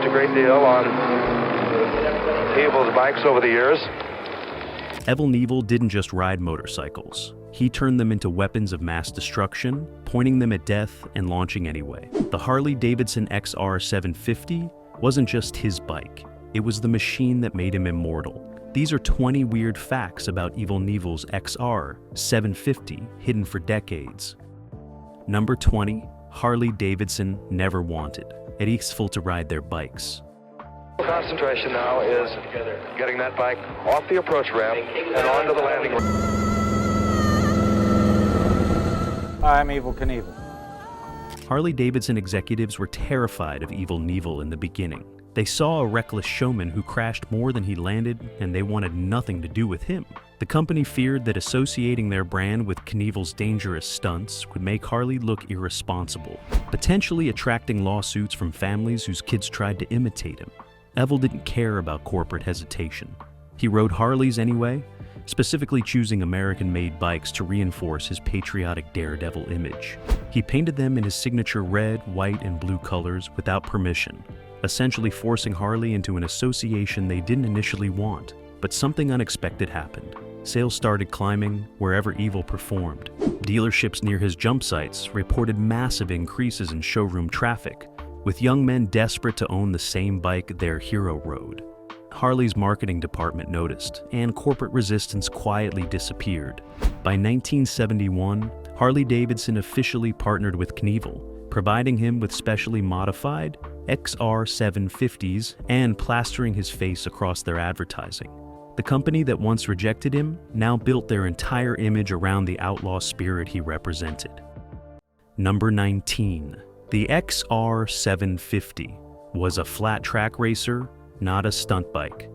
a great deal on Knievel's bikes over the years. Evel Knievel didn't just ride motorcycles. He turned them into weapons of mass destruction, pointing them at death and launching anyway. The Harley-Davidson XR-750 wasn't just his bike. It was the machine that made him immortal. These are 20 weird facts about Evel Knievel's XR-750 hidden for decades. Number 20. Harley-Davidson never wanted Evel to ride their bikes. Concentration now is getting that bike off the approach ramp and onto the landing ramp. I'm Evel Knievel. Harley-Davidson executives were terrified of Evel Knievel in the beginning. They saw a reckless showman who crashed more than he landed, and they wanted nothing to do with him. The company feared that associating their brand with Knievel's dangerous stunts would make Harley look irresponsible, potentially attracting lawsuits from families whose kids tried to imitate him. Evel didn't care about corporate hesitation. He rode Harleys anyway, specifically choosing American-made bikes to reinforce his patriotic daredevil image. He painted them in his signature red, white, and blue colors without permission, essentially forcing Harley into an association they didn't initially want. But something unexpected happened. Sales started climbing wherever Evel performed. Dealerships near his jump sites reported massive increases in showroom traffic, with young men desperate to own the same bike their hero rode. Harley's marketing department noticed, and corporate resistance quietly disappeared. By 1971, Harley-Davidson officially partnered with Knievel, providing him with specially modified XR-750s and plastering his face across their advertising. The company that once rejected him now built their entire image around the outlaw spirit he represented. Number 19. The XR-750 was a flat track racer, not a stunt bike.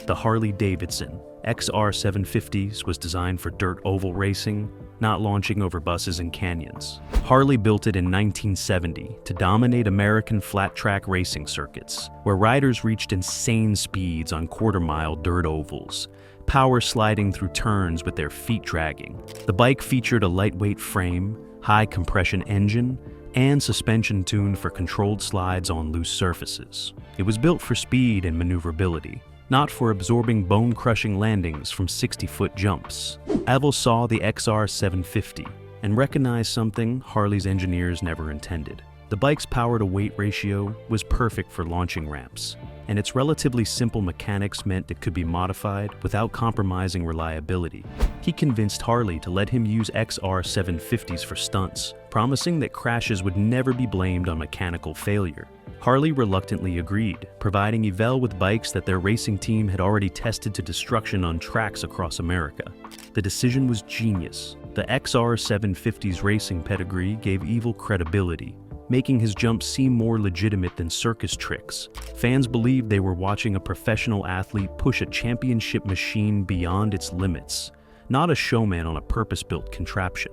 The Harley-Davidson XR-750s was designed for dirt oval racing, not launching over buses and canyons. Harley built it in 1970 to dominate American flat-track racing circuits, where riders reached insane speeds on quarter-mile dirt ovals, power sliding through turns with their feet dragging. The bike featured a lightweight frame, high-compression engine, and suspension tuned for controlled slides on loose surfaces. It was built for speed and maneuverability, not for absorbing bone-crushing landings from 60-foot jumps. Evel saw the XR-750 and recognized something Harley's engineers never intended. The bike's power-to-weight ratio was perfect for launching ramps, and its relatively simple mechanics meant it could be modified without compromising reliability. He convinced Harley to let him use XR-750s for stunts, promising that crashes would never be blamed on mechanical failure. Harley reluctantly agreed, providing Evel with bikes that their racing team had already tested to destruction on tracks across America. The decision was genius. The XR-750's racing pedigree gave Evel credibility, making his jumps seem more legitimate than circus tricks. Fans believed they were watching a professional athlete push a championship machine beyond its limits, not a showman on a purpose-built contraption.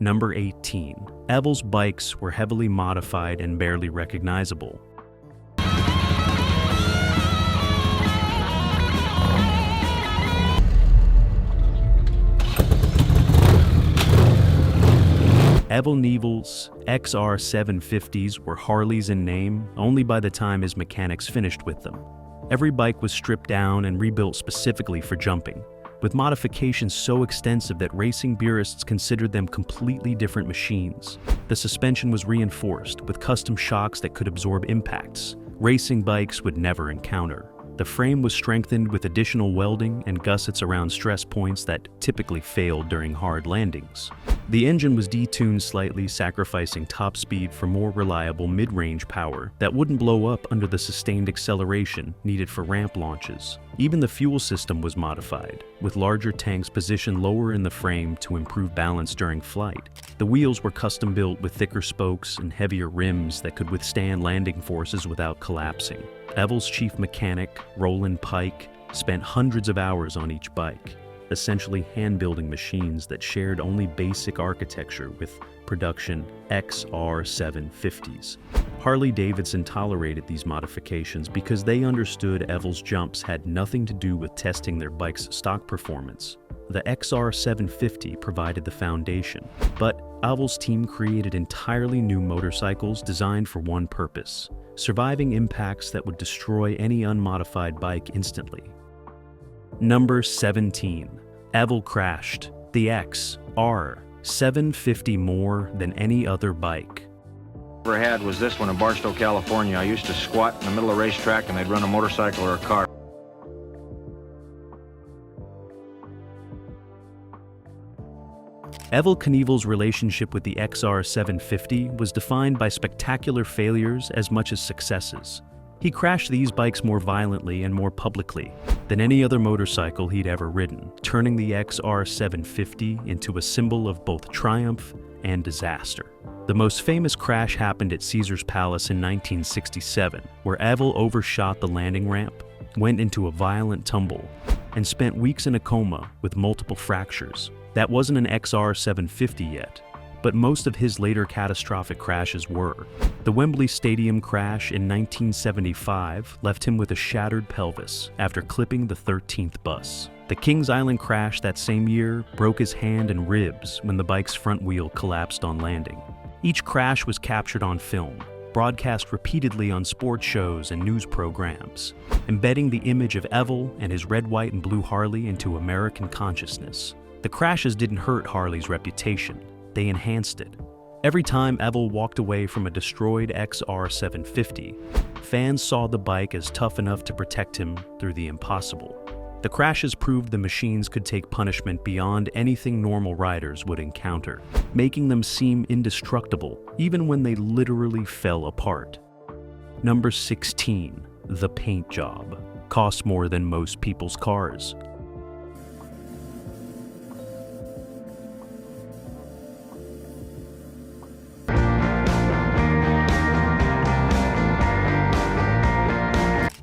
Number 18. Evel's bikes were heavily modified and barely recognizable. Evel Knievel's XR-750s were Harleys in name only by the time his mechanics finished with them. Every bike was stripped down and rebuilt specifically for jumping, with modifications so extensive that racing purists considered them completely different machines. The suspension was reinforced with custom shocks that could absorb impacts racing bikes would never encounter. The frame was strengthened with additional welding and gussets around stress points that typically failed during hard landings. The engine was detuned slightly, sacrificing top speed for more reliable mid-range power that wouldn't blow up under the sustained acceleration needed for ramp launches. Even the fuel system was modified, with larger tanks positioned lower in the frame to improve balance during flight. The wheels were custom-built with thicker spokes and heavier rims that could withstand landing forces without collapsing. Evel's chief mechanic, Roland Pike, spent hundreds of hours on each bike. essentially hand-building machines that shared only basic architecture with production XR-750s. Harley-Davidson tolerated these modifications because they understood Evel's jumps had nothing to do with testing their bike's stock performance. The XR-750 provided the foundation, but Evel's team created entirely new motorcycles designed for one purpose: surviving impacts that would destroy any unmodified bike instantly. Number 17. Evel crashed the XR-750 more than any other bike. Ever had was this one in Barstow, California. I used to squat in the middle of a racetrack and they'd run a motorcycle or a car. Evel Knievel's relationship with the XR-750 was defined by spectacular failures as much as successes. He crashed these bikes more violently and more publicly than any other motorcycle he'd ever ridden, turning the XR-750 into a symbol of both triumph and disaster. The most famous crash happened at Caesar's Palace in 1967, where Evel overshot the landing ramp, went into a violent tumble, and spent weeks in a coma with multiple fractures. That wasn't an XR-750 yet, but most of his later catastrophic crashes were. The Wembley Stadium crash in 1975 left him with a shattered pelvis after clipping the 13th bus. The Kings Island crash that same year broke his hand and ribs when the bike's front wheel collapsed on landing. Each crash was captured on film, broadcast repeatedly on sports shows and news programs, embedding the image of Evel and his red, white, and blue Harley into American consciousness. The crashes didn't hurt Harley's reputation, they enhanced it. Every time Evel walked away from a destroyed XR-750, fans saw the bike as tough enough to protect him through the impossible. The crashes proved the machines could take punishment beyond anything normal riders would encounter, making them seem indestructible even when they literally fell apart. Number 16. The paint job. Cost more than most people's cars.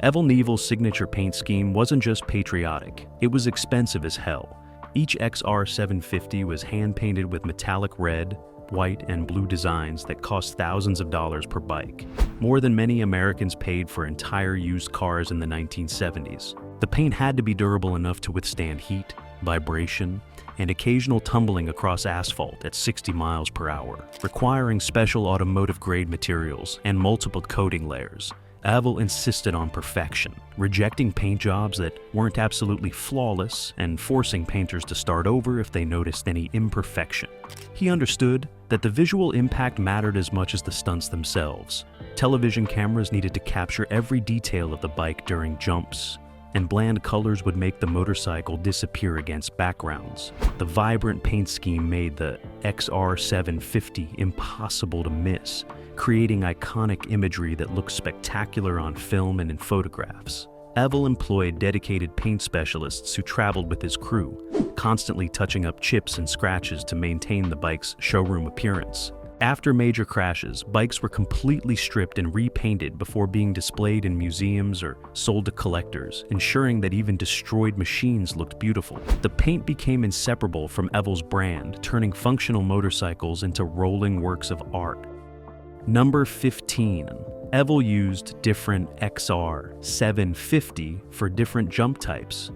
Evel Knievel's signature paint scheme wasn't just patriotic, it was expensive as hell. Each XR-750 was hand-painted with metallic red, white, and blue designs that cost thousands of dollars per bike, more than many Americans paid for entire used cars in the 1970s. The paint had to be durable enough to withstand heat, vibration, and occasional tumbling across asphalt at 60 miles per hour, requiring special automotive-grade materials and multiple coating layers. Evel insisted on perfection, rejecting paint jobs that weren't absolutely flawless and forcing painters to start over if they noticed any imperfection. He understood that the visual impact mattered as much as the stunts themselves. Television cameras needed to capture every detail of the bike during jumps, and bland colors would make the motorcycle disappear against backgrounds. The vibrant paint scheme made the XR-750 impossible to miss, creating iconic imagery that looks spectacular on film and in photographs. Evel employed dedicated paint specialists who traveled with his crew, constantly touching up chips and scratches to maintain the bike's showroom appearance. After major crashes, bikes were completely stripped and repainted before being displayed in museums or sold to collectors, ensuring that even destroyed machines looked beautiful. The paint became inseparable from Evel's brand, turning functional motorcycles into rolling works of art. Number 15. Evel used different XR-750 for different jump types.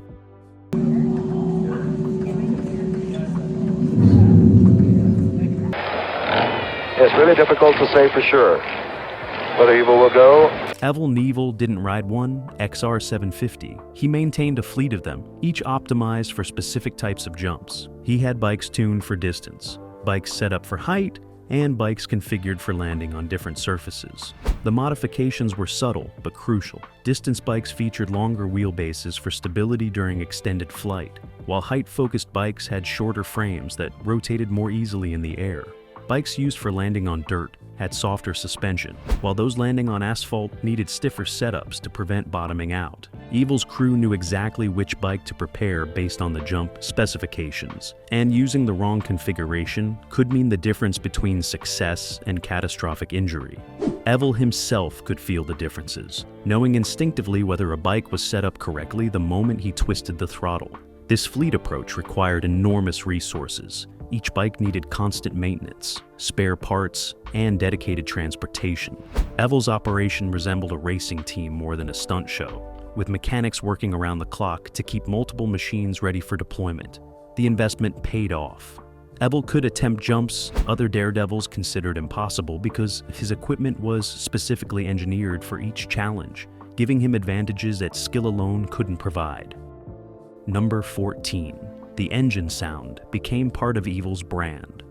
It's really difficult to say for sure whether Evel will go. Evel Knievel didn't ride one XR-750. He maintained a fleet of them, each optimized for specific types of jumps. He had bikes tuned for distance, bikes set up for height, and bikes configured for landing on different surfaces. The modifications were subtle but crucial. Distance bikes featured longer wheelbases for stability during extended flight, while height-focused bikes had shorter frames that rotated more easily in the air. Bikes used for landing on dirt had softer suspension, while those landing on asphalt needed stiffer setups to prevent bottoming out. Evel's crew knew exactly which bike to prepare based on the jump specifications, and using the wrong configuration could mean the difference between success and catastrophic injury. Evel himself could feel the differences, knowing instinctively whether a bike was set up correctly the moment he twisted the throttle. This fleet approach required enormous resources. Each bike needed constant maintenance, spare parts, and dedicated transportation. Evel's operation resembled a racing team more than a stunt show, with mechanics working around the clock to keep multiple machines ready for deployment. The investment paid off. Evel could attempt jumps other daredevils considered impossible because his equipment was specifically engineered for each challenge, giving him advantages that skill alone couldn't provide. Number 14. The engine sound became part of Evel's brand.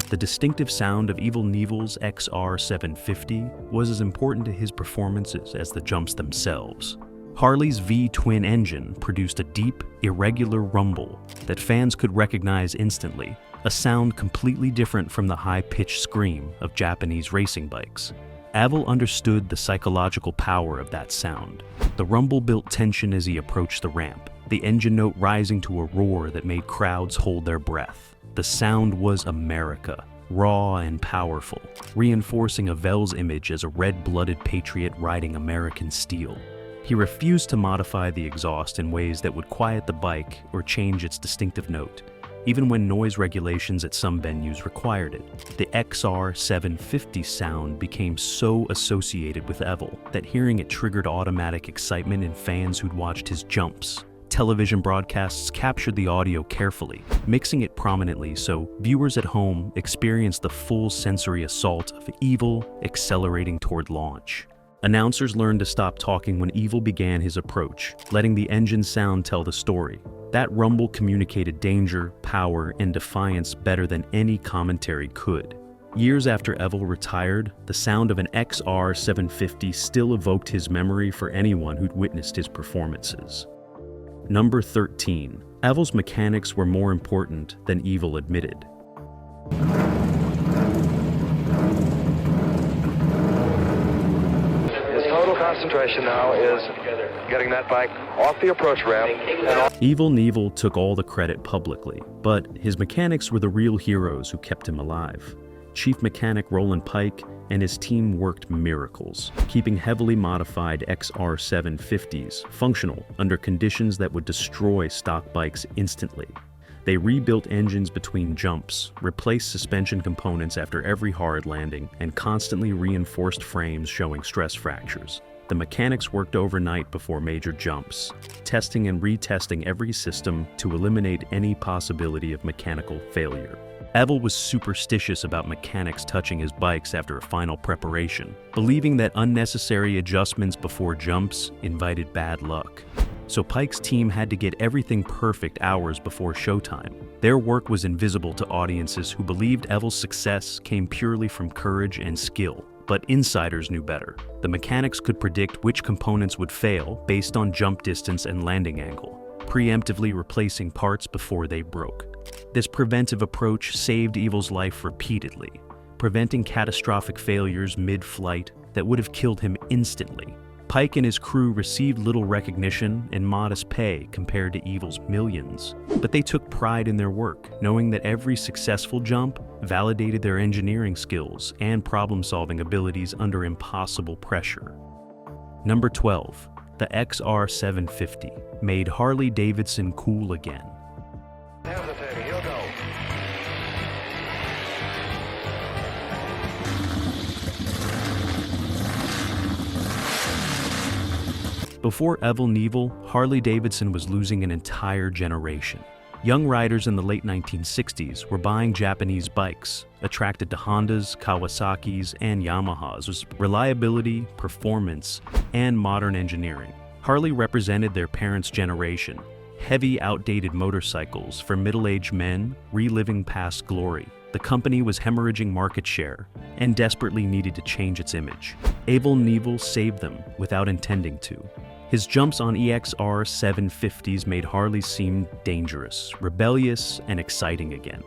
The distinctive sound of Evel Knievel's XR-750 was as important to his performances as the jumps themselves. Harley's V-twin engine produced a deep, irregular rumble that fans could recognize instantly, a sound completely different from the high-pitched scream of Japanese racing bikes. Evel understood the psychological power of that sound. The rumble built tension as he approached the ramp, the engine note rising to a roar that made crowds hold their breath. The sound was America, raw and powerful, reinforcing Evel's image as a red-blooded patriot riding American steel. He refused to modify the exhaust in ways that would quiet the bike or change its distinctive note, even when noise regulations at some venues required it. The XR-750 sound became so associated with Evel that hearing it triggered automatic excitement in fans who'd watched his jumps. Television broadcasts captured the audio carefully, mixing it prominently so viewers at home experienced the full sensory assault of Evel accelerating toward launch. Announcers learned to stop talking when Evel began his approach, letting the engine sound tell the story. That rumble communicated danger, power, and defiance better than any commentary could. Years after Evel retired, the sound of an XR-750 still evoked his memory for anyone who'd witnessed his performances. Number 13. Evel's mechanics were more important than Evel admitted. His total concentration now is getting that bike off the approach ramp and off. Evel Knievel took all the credit publicly, but his mechanics were the real heroes who kept him alive. Chief Mechanic Roland Pike and his team worked miracles, keeping heavily modified XR-750s functional under conditions that would destroy stock bikes instantly. They rebuilt engines between jumps, replaced suspension components after every hard landing, and constantly reinforced frames showing stress fractures. The mechanics worked overnight before major jumps, testing and retesting every system to eliminate any possibility of mechanical failure. Evel was superstitious about mechanics touching his bikes after a final preparation, believing that unnecessary adjustments before jumps invited bad luck. So Pike's team had to get everything perfect hours before showtime. Their work was invisible to audiences who believed Evel's success came purely from courage and skill. But insiders knew better. The mechanics could predict which components would fail based on jump distance and landing angle, preemptively replacing parts before they broke. This preventive approach saved Evel's life repeatedly, preventing catastrophic failures mid-flight that would have killed him instantly. Pike and his crew received little recognition and modest pay compared to Evel's millions, but they took pride in their work, knowing that every successful jump validated their engineering skills and problem-solving abilities under impossible pressure. Number 12. The XR-750 made Harley-Davidson cool again. Hesitating, he'll go. Before Evel Knievel, Harley-Davidson was losing an entire generation. Young riders in the late 1960s were buying Japanese bikes, attracted to Hondas, Kawasaki's, and Yamaha's reliability, performance, and modern engineering. Harley represented their parents' generation, heavy, outdated motorcycles for middle-aged men reliving past glory. The company was hemorrhaging market share and desperately needed to change its image. Evel Knievel saved them without intending to. His jumps on EXR 750s made Harley seem dangerous, rebellious, and exciting again.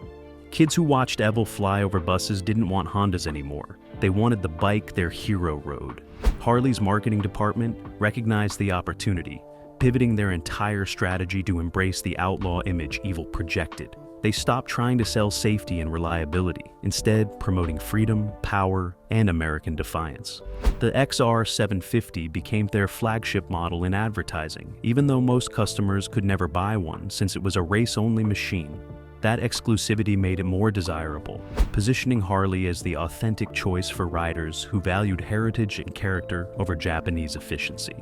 Kids who watched Evel fly over buses didn't want Hondas anymore. They wanted the bike their hero rode. Harley's marketing department recognized the opportunity, pivoting their entire strategy to embrace the outlaw image Evel projected. They stopped trying to sell safety and reliability, instead promoting freedom, power, and American defiance. The XR-750 became their flagship model in advertising, even though most customers could never buy one since it was a race-only machine. That exclusivity made it more desirable, positioning Harley as the authentic choice for riders who valued heritage and character over Japanese efficiency.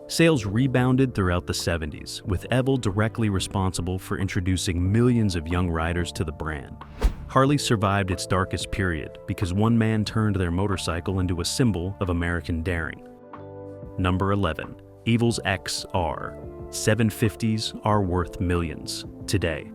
Sales rebounded throughout the 70s, with Evel directly responsible for introducing millions of young riders to the brand. Harley survived its darkest period because one man turned their motorcycle into a symbol of American daring. Number 11. Evel's XR. 750s are worth millions today.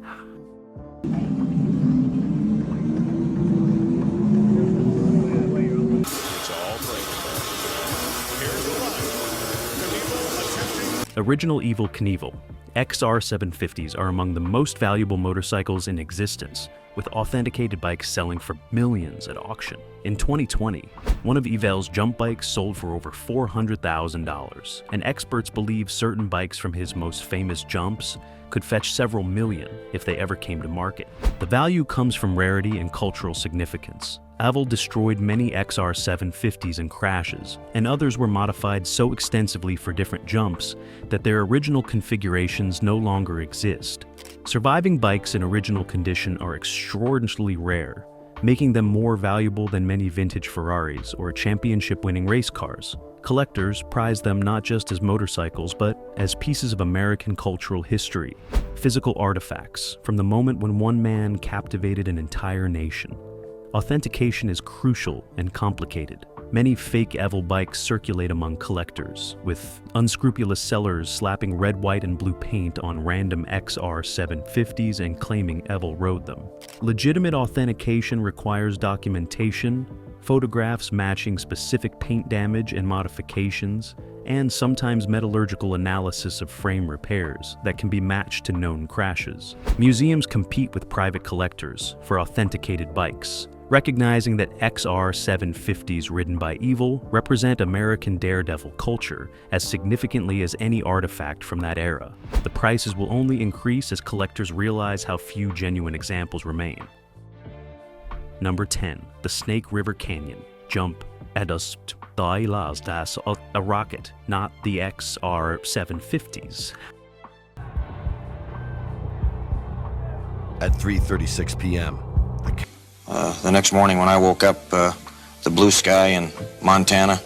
Original Evel Knievel, XR-750s are among the most valuable motorcycles in existence, with authenticated bikes selling for millions at auction. In 2020, one of Evel's jump bikes sold for over $400,000, and experts believe certain bikes from his most famous jumps could fetch several million if they ever came to market. The value comes from rarity and cultural significance. Evel destroyed many XR-750s in crashes, and others were modified so extensively for different jumps that their original configurations no longer exist. Surviving bikes in original condition are extraordinarily rare, making them more valuable than many vintage Ferraris or championship-winning race cars. Collectors prize them not just as motorcycles, but as pieces of American cultural history, physical artifacts from the moment when one man captivated an entire nation. Authentication is crucial and complicated. Many fake Evel bikes circulate among collectors, with unscrupulous sellers slapping red, white, and blue paint on random XR-750s and claiming Evel rode them. Legitimate authentication requires documentation, photographs matching specific paint damage and modifications, and sometimes metallurgical analysis of frame repairs that can be matched to known crashes. Museums compete with private collectors for authenticated bikes, recognizing that XR-750s ridden by Evel represent American daredevil culture as significantly as any artifact from that era. The prices will only increase as collectors realize how few genuine examples remain. Number 10. The Snake River Canyon. Jump endast das a rocket, not the XR-750s. At 3:36 p.m. The next morning when I woke up, the blue sky in Montana.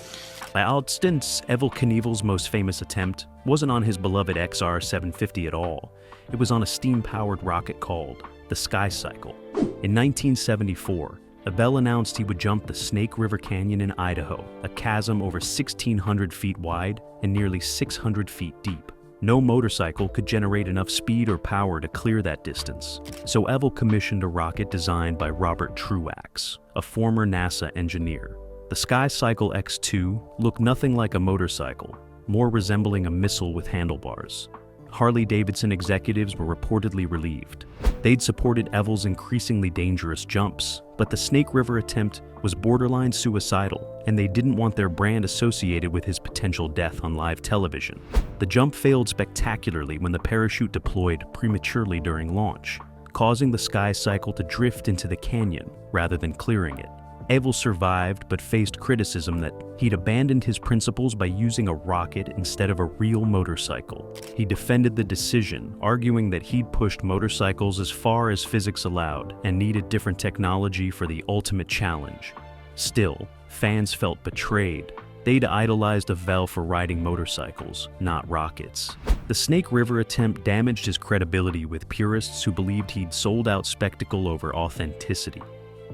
By all stints, Evel Knievel's most famous attempt wasn't on his beloved XR-750 at all. It was on a steam-powered rocket called the Sky Cycle. In 1974, Evel announced he would jump the Snake River Canyon in Idaho, a chasm over 1,600 feet wide and nearly 600 feet deep. No motorcycle could generate enough speed or power to clear that distance, so Evel commissioned a rocket designed by Robert Truax, a former NASA engineer. The Sky Cycle X2 looked nothing like a motorcycle, more resembling a missile with handlebars. Harley-Davidson executives were reportedly relieved. They'd supported Evel's increasingly dangerous jumps, but the Snake River attempt was borderline suicidal, and they didn't want their brand associated with his potential death on live television. The jump failed spectacularly when the parachute deployed prematurely during launch, causing the Sky Cycle to drift into the canyon rather than clearing it. Evel survived but faced criticism that he'd abandoned his principles by using a rocket instead of a real motorcycle. He defended the decision, arguing that he'd pushed motorcycles as far as physics allowed and needed different technology for the ultimate challenge. Still, fans felt betrayed. They'd idolized Evel for riding motorcycles, not rockets. The Snake River attempt damaged his credibility with purists who believed he'd sold out spectacle over authenticity.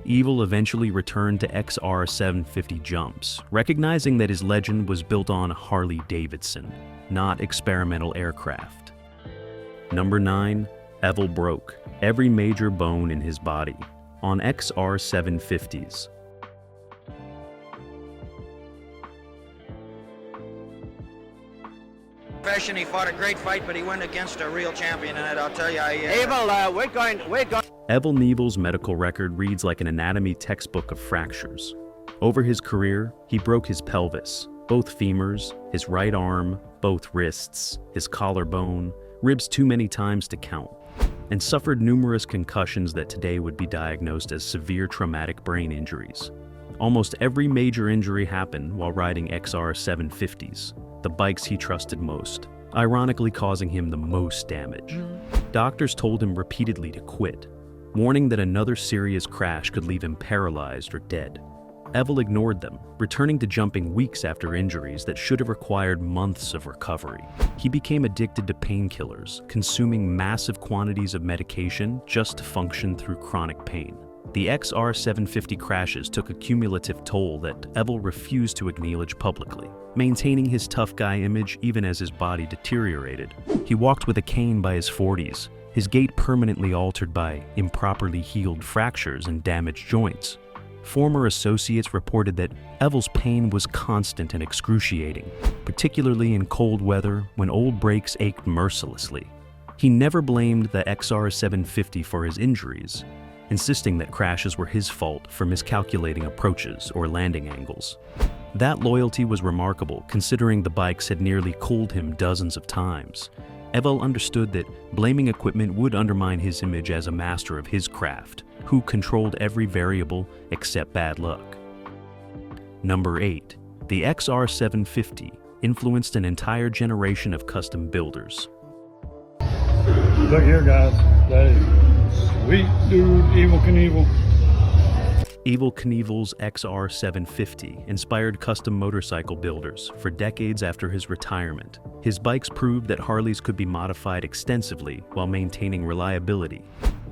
Evel eventually returned to XR-750 jumps, recognizing that his legend was built on Harley-Davidson, not experimental aircraft. Number 9. Evel broke every major bone in his body on XR-750s. He fought a great fight, but he went against a real champion, and I'll tell you, Evel, we're going. Evel Knievel's medical record reads like an anatomy textbook of fractures. Over his career, he broke his pelvis, both femurs, his right arm, both wrists, his collarbone, ribs too many times to count. and suffered numerous concussions that today would be diagnosed as severe traumatic brain injuries. Almost every major injury happened while riding XR-750s, the bikes he trusted most, ironically causing him the most damage. Doctors told him repeatedly to quit, warning that another serious crash could leave him paralyzed or dead. Evel ignored them, returning to jumping weeks after injuries that should have required months of recovery. He became addicted to painkillers, consuming massive quantities of medication just to function through chronic pain. The XR-750 crashes took a cumulative toll that Evel refused to acknowledge publicly, maintaining his tough guy image even as his body deteriorated. He walked with a cane by his 40s, his gait permanently altered by improperly healed fractures and damaged joints. Former associates reported that Evel's pain was constant and excruciating, particularly in cold weather when old brakes ached mercilessly. He never blamed the XR-750 for his injuries, insisting that crashes were his fault for miscalculating approaches or landing angles. That loyalty was remarkable considering the bikes had nearly cooled him dozens of times. Evel understood that blaming equipment would undermine his image as a master of his craft, who controlled every variable except bad luck. Number 8. The XR-750 influenced an entire generation of custom builders. Look here, guys. That is sweet dude, Evel Knievel. Evel Knievel's XR-750 inspired custom motorcycle builders for decades after his retirement. His bikes proved that Harleys could be modified extensively while maintaining reliability,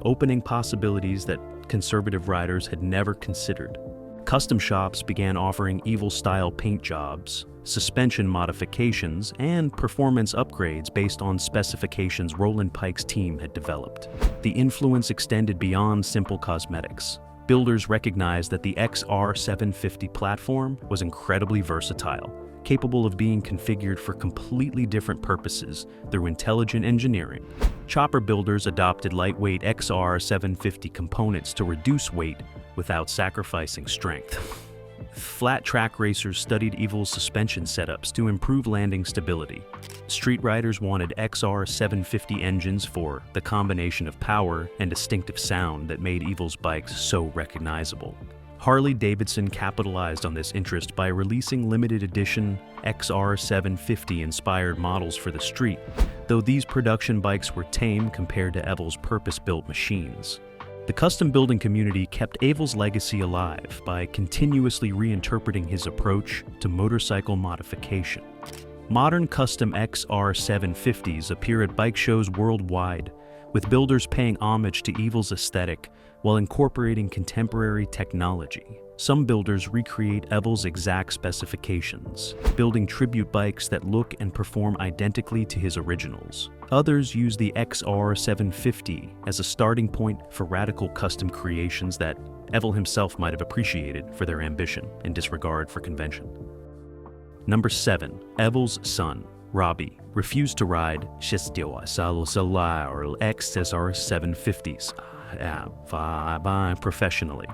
opening possibilities that conservative riders had never considered. Custom shops began offering Evel-style paint jobs, suspension modifications, and performance upgrades based on specifications Roland Pike's team had developed. The influence extended beyond simple cosmetics. Builders recognized that the XR-750 platform was incredibly versatile, capable of being configured for completely different purposes through intelligent engineering. Chopper builders adopted lightweight XR-750 components to reduce weight without sacrificing strength. Flat track racers studied Evel's suspension setups to improve landing stability. Street riders wanted XR-750 engines for the combination of power and distinctive sound that made Evel's bikes so recognizable. Harley-Davidson capitalized on this interest by releasing limited edition XR-750-inspired models for the street, though these production bikes were tame compared to Evel's purpose-built machines. The custom building community kept Evel's legacy alive by continuously reinterpreting his approach to motorcycle modification. Modern custom XR-750s appear at bike shows worldwide, with builders paying homage to Evel's aesthetic while incorporating contemporary technology. Some builders recreate Evel's exact specifications, building tribute bikes that look and perform identically to his originals. Others use the XR-750 as a starting point for radical custom creations that Evel himself might have appreciated for their ambition and disregard for convention. Number 7. Evel's son, Robbie, refused to ride XR-750s professionally.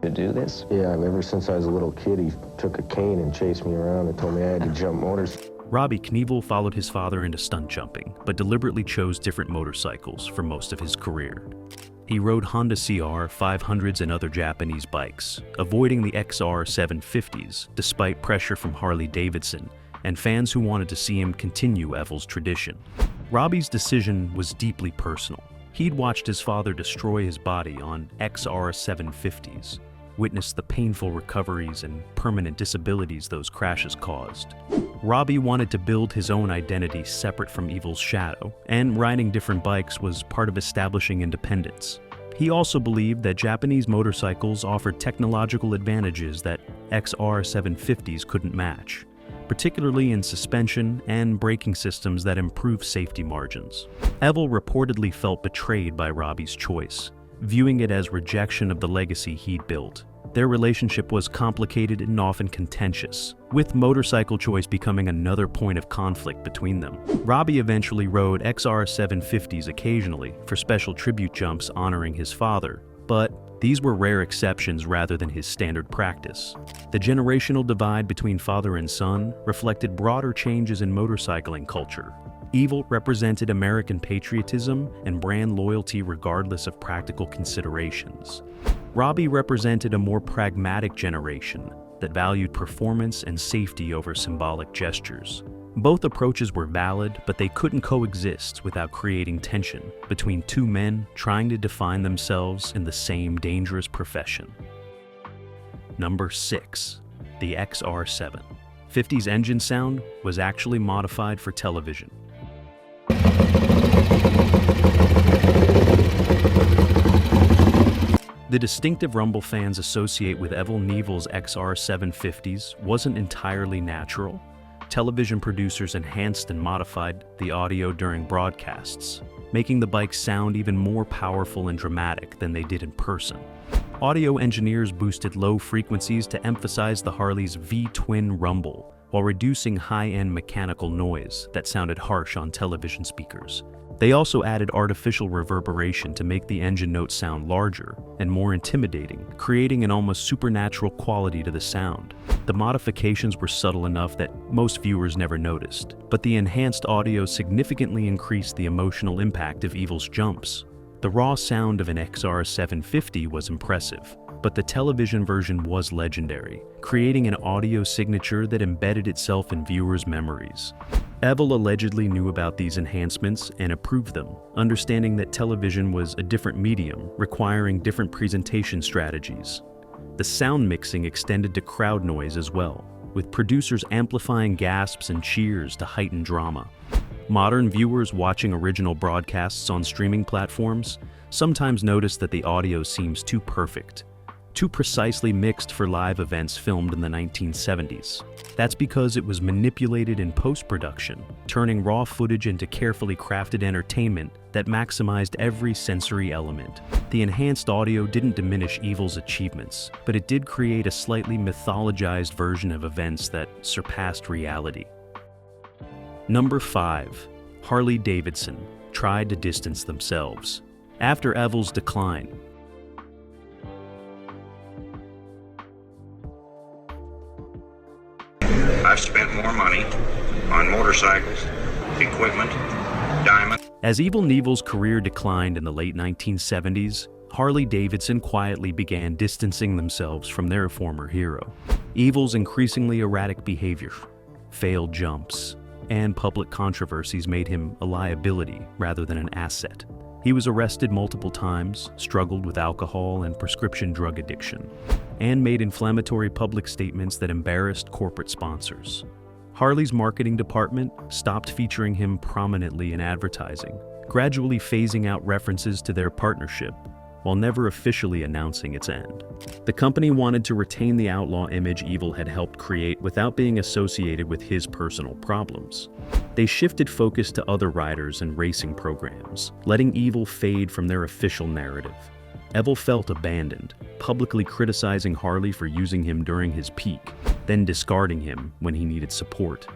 To do this? Yeah, ever since I was a little kid, he took a cane and chased me around and told me I had to jump motors. Robbie Knievel followed his father into stunt jumping, but deliberately chose different motorcycles for most of his career. He rode Honda CR 500s and other Japanese bikes, avoiding the XR-750s despite pressure from Harley-Davidson and fans who wanted to see him continue Evel's tradition. Robbie's decision was deeply personal. He'd watched his father destroy his body on XR-750s, witnessed the painful recoveries and permanent disabilities those crashes caused. Robbie wanted to build his own identity separate from Evel's shadow, and riding different bikes was part of establishing independence. He also believed that Japanese motorcycles offered technological advantages that XR-750s couldn't match, particularly in suspension and braking systems that improve safety margins. Evel reportedly felt betrayed by Robbie's choice, viewing it as rejection of the legacy he'd built. Their relationship was complicated and often contentious, with motorcycle choice becoming another point of conflict between them. Robbie eventually rode XR-750s occasionally for special tribute jumps honoring his father, but these were rare exceptions rather than his standard practice. The generational divide between father and son reflected broader changes in motorcycling culture. Evel represented American patriotism and brand loyalty regardless of practical considerations. Robbie represented a more pragmatic generation that valued performance and safety over symbolic gestures. Both approaches were valid, but they couldn't coexist without creating tension between two men trying to define themselves in the same dangerous profession. Number 6. The XR-750's engine sound was actually modified for television. The distinctive rumble fans associate with Evel Knievel's XR-750s wasn't entirely natural. Television producers enhanced and modified the audio during broadcasts, making the bike sound even more powerful and dramatic than they did in person. Audio engineers boosted low frequencies to emphasize the Harley's V-twin rumble, while reducing high-end mechanical noise that sounded harsh on television speakers. They also added artificial reverberation to make the engine notes sound larger and more intimidating, creating an almost supernatural quality to the sound. The modifications were subtle enough that most viewers never noticed, but the enhanced audio significantly increased the emotional impact of Evel's jumps. The raw sound of an XR-750 was impressive, but the television version was legendary, creating an audio signature that embedded itself in viewers' memories. Evel allegedly knew about these enhancements and approved them, understanding that television was a different medium, requiring different presentation strategies. The sound mixing extended to crowd noise as well, with producers amplifying gasps and cheers to heighten drama. Modern viewers watching original broadcasts on streaming platforms sometimes notice that the audio seems too perfect, too precisely mixed for live events filmed in the 1970s. That's because it was manipulated in post-production, turning raw footage into carefully crafted entertainment that maximized every sensory element. The enhanced audio didn't diminish Evel's achievements, but it did create a slightly mythologized version of events that surpassed reality. Number 5. Harley-Davidson tried to distance themselves. After Evel's decline, I've spent more money on motorcycles, equipment, diamonds. As Evel Knievel's career declined in the late 1970s, Harley-Davidson quietly began distancing themselves from their former hero. Evel's increasingly erratic behavior, failed jumps, and public controversies made him a liability rather than an asset. He was arrested multiple times, struggled with alcohol and prescription drug addiction, and made inflammatory public statements that embarrassed corporate sponsors. Harley's marketing department stopped featuring him prominently in advertising, gradually phasing out references to their partnership, while never officially announcing its end. The company wanted to retain the outlaw image Evel had helped create without being associated with his personal problems. They shifted focus to other riders and racing programs, letting Evel fade from their official narrative. Evel felt abandoned, publicly criticizing Harley for using him during his peak, then discarding him when he needed support.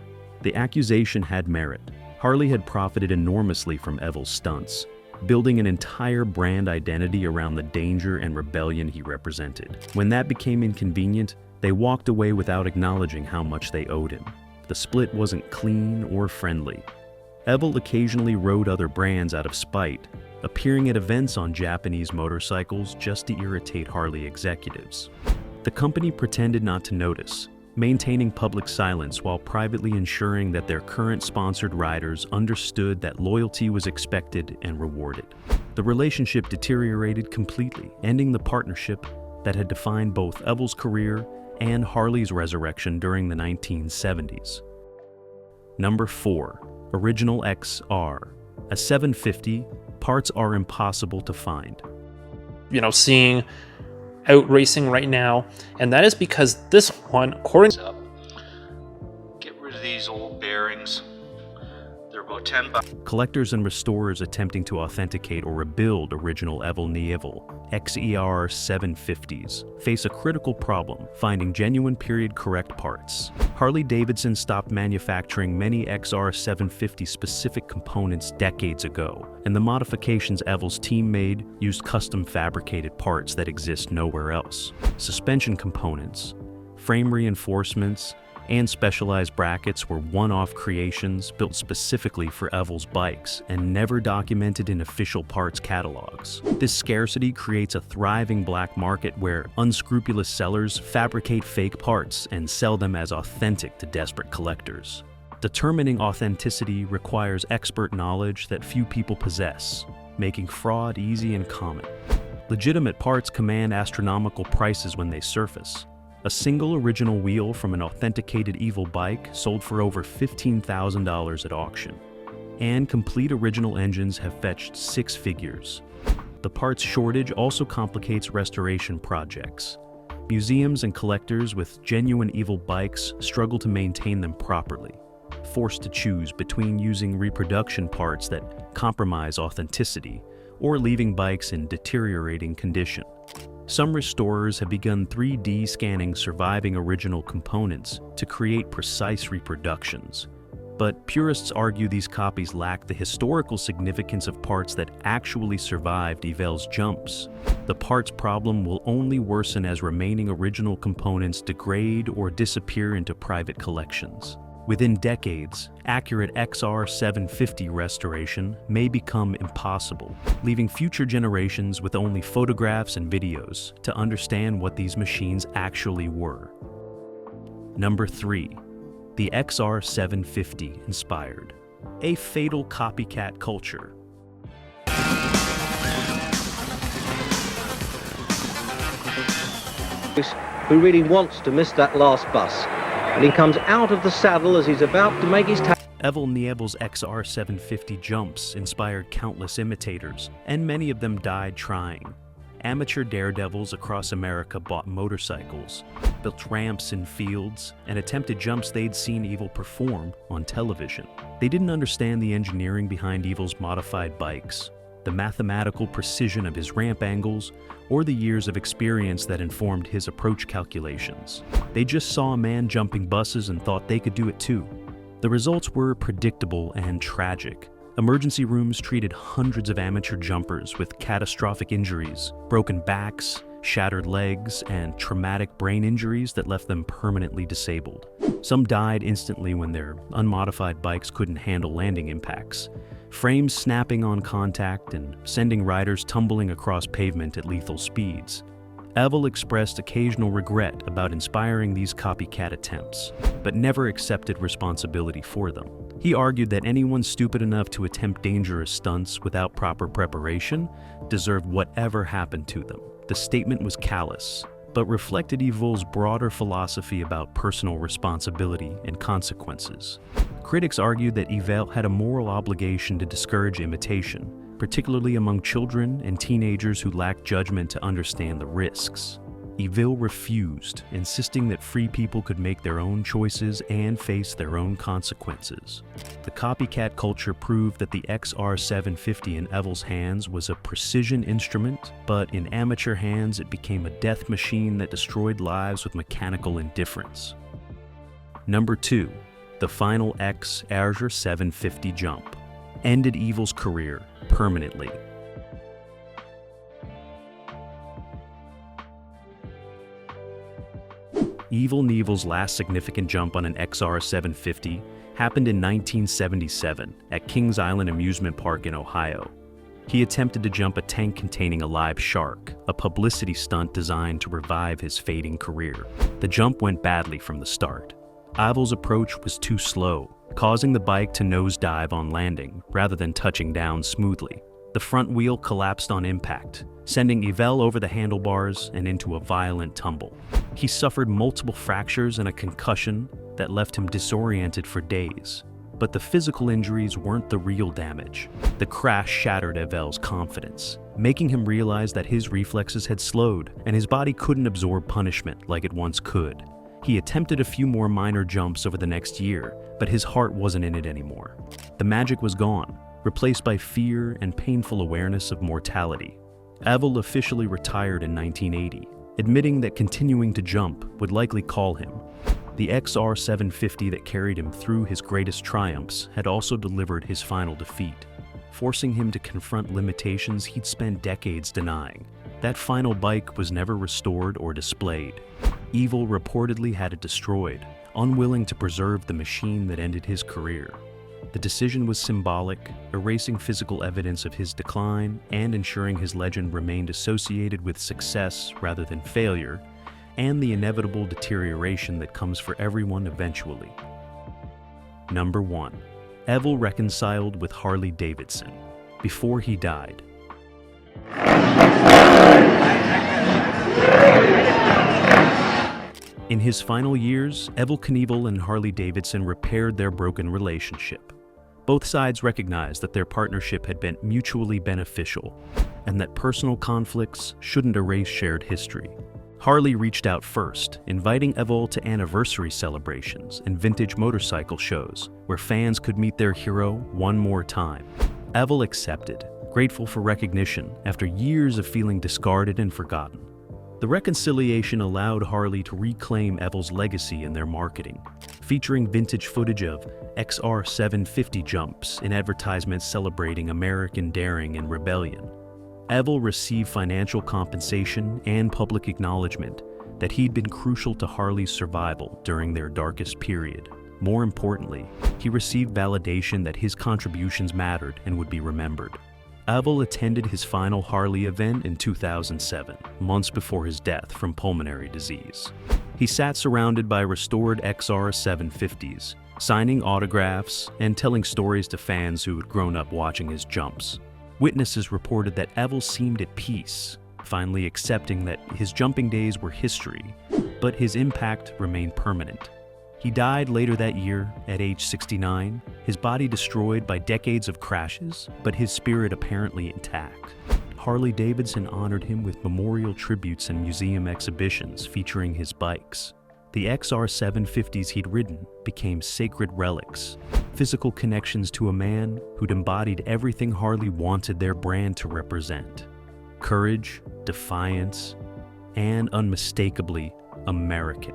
The accusation had merit. Harley had profited enormously from Evel's stunts, building an entire brand identity around the danger and rebellion he represented. When that became inconvenient, they walked away without acknowledging how much they owed him. The split wasn't clean or friendly. Evel occasionally rode other brands out of spite, appearing at events on Japanese motorcycles just to irritate Harley executives. The company pretended not to notice, maintaining public silence while privately ensuring that their current sponsored riders understood that loyalty was expected and rewarded. The relationship deteriorated completely, ending the partnership that had defined both Evel's career and Harley's resurrection during the 1970s. Number 4. Original XR. A 750, parts are impossible to find. Seeing out racing right now, and that is because this one, according to get rid of these old bearings. They're about $10. Collectors and restorers attempting to authenticate or rebuild original Evel Knievel XR-750s face a critical problem finding genuine period-correct parts. Harley-Davidson stopped manufacturing many XR-750 specific components decades ago, and the modifications Evel's team made used custom fabricated parts that exist nowhere else. Suspension components, frame reinforcements, and specialized brackets were one-off creations built specifically for Evel's bikes and never documented in official parts catalogs. This scarcity creates a thriving black market where unscrupulous sellers fabricate fake parts and sell them as authentic to desperate collectors. Determining authenticity requires expert knowledge that few people possess, making fraud easy and common. Legitimate parts command astronomical prices when they surface. A single original wheel from an authenticated Evel bike sold for over $15,000 at auction. And complete original engines have fetched six figures. The parts shortage also complicates restoration projects. Museums and collectors with genuine Evel bikes struggle to maintain them properly, forced to choose between using reproduction parts that compromise authenticity or leaving bikes in deteriorating condition. Some restorers have begun 3D scanning surviving original components to create precise reproductions. But purists argue these copies lack the historical significance of parts that actually survived Evel's jumps. The parts problem will only worsen as remaining original components degrade or disappear into private collections. Within decades, accurate XR-750 restoration may become impossible, leaving future generations with only photographs and videos to understand what these machines actually were. Number 3. The XR-750 inspired. A fatal copycat culture. Who really wants to miss that last bus. And he comes out of the saddle as he's about to make his Evel Knievel's XR-750 jumps inspired countless imitators, and many of them died trying. Amateur daredevils across America bought motorcycles, built ramps in fields, and attempted jumps they'd seen Evel perform on television. They didn't understand the engineering behind Evel's modified bikes, the mathematical precision of his ramp angles, or the years of experience that informed his approach calculations. They just saw a man jumping buses and thought they could do it too. The results were predictable and tragic. Emergency rooms treated hundreds of amateur jumpers with catastrophic injuries, broken backs, shattered legs, and traumatic brain injuries that left them permanently disabled. Some died instantly when their unmodified bikes couldn't handle landing impacts, frames snapping on contact and sending riders tumbling across pavement at lethal speeds. Evel expressed occasional regret about inspiring these copycat attempts, but never accepted responsibility for them. He argued that anyone stupid enough to attempt dangerous stunts without proper preparation deserved whatever happened to them. The statement was callous, but reflected Evel's broader philosophy about personal responsibility and consequences. Critics argued that Evel had a moral obligation to discourage imitation, particularly among children and teenagers who lacked judgment to understand the risks. Evel refused, insisting that free people could make their own choices and face their own consequences. The copycat culture proved that the XR-750 in Evel's hands was a precision instrument, but in amateur hands it became a death machine that destroyed lives with mechanical indifference. Number 2. The final XR-750 jump ended Evel's career permanently. Evel Knievel's last significant jump on an XR-750 happened in 1977 at Kings Island Amusement Park in Ohio. He attempted to jump a tank containing a live shark, a publicity stunt designed to revive his fading career. The jump went badly from the start. Evel's approach was too slow, causing the bike to nosedive on landing rather than touching down smoothly. The front wheel collapsed on impact, sending Evel over the handlebars and into a violent tumble. He suffered multiple fractures and a concussion that left him disoriented for days. But the physical injuries weren't the real damage. The crash shattered Evel's confidence, making him realize that his reflexes had slowed and his body couldn't absorb punishment like it once could. He attempted a few more minor jumps over the next year, but his heart wasn't in it anymore. The magic was gone, replaced by fear and painful awareness of mortality. Evel officially retired in 1980, admitting that continuing to jump would likely call him. The XR-750 that carried him through his greatest triumphs had also delivered his final defeat, forcing him to confront limitations he'd spent decades denying. That final bike was never restored or displayed. Evel reportedly had it destroyed, unwilling to preserve the machine that ended his career. The decision was symbolic, erasing physical evidence of his decline and ensuring his legend remained associated with success rather than failure, and the inevitable deterioration that comes for everyone eventually. Number 1. Evel reconciled with Harley-Davidson before he died. In his final years, Evel Knievel and Harley-Davidson repaired their broken relationship. Both sides recognized that their partnership had been mutually beneficial, and that personal conflicts shouldn't erase shared history. Harley reached out first, inviting Evel to anniversary celebrations and vintage motorcycle shows, where fans could meet their hero one more time. Evel accepted, grateful for recognition after years of feeling discarded and forgotten. The reconciliation allowed Harley to reclaim Evel's legacy in their marketing, featuring vintage footage of XR-750 jumps in advertisements celebrating American daring and rebellion. Evel received financial compensation and public acknowledgement that he'd been crucial to Harley's survival during their darkest period. More importantly, he received validation that his contributions mattered and would be remembered. Evel attended his final Harley event in 2007, months before his death from pulmonary disease. He sat surrounded by restored XR-750s, signing autographs and telling stories to fans who had grown up watching his jumps. Witnesses reported that Evel seemed at peace, finally accepting that his jumping days were history, but his impact remained permanent. He died later that year at age 69, his body destroyed by decades of crashes, but his spirit apparently intact. Harley-Davidson honored him with memorial tributes and museum exhibitions featuring his bikes. The XR-750s he'd ridden became sacred relics, physical connections to a man who'd embodied everything Harley wanted their brand to represent: courage, defiance, and unmistakably American.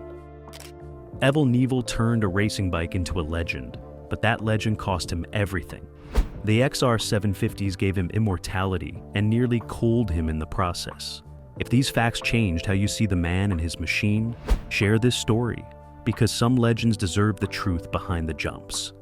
Evel Knievel turned a racing bike into a legend, but that legend cost him everything. The XR-750s gave him immortality and nearly cooled him in the process. If these facts changed how you see the man and his machine, share this story, because some legends deserve the truth behind the jumps.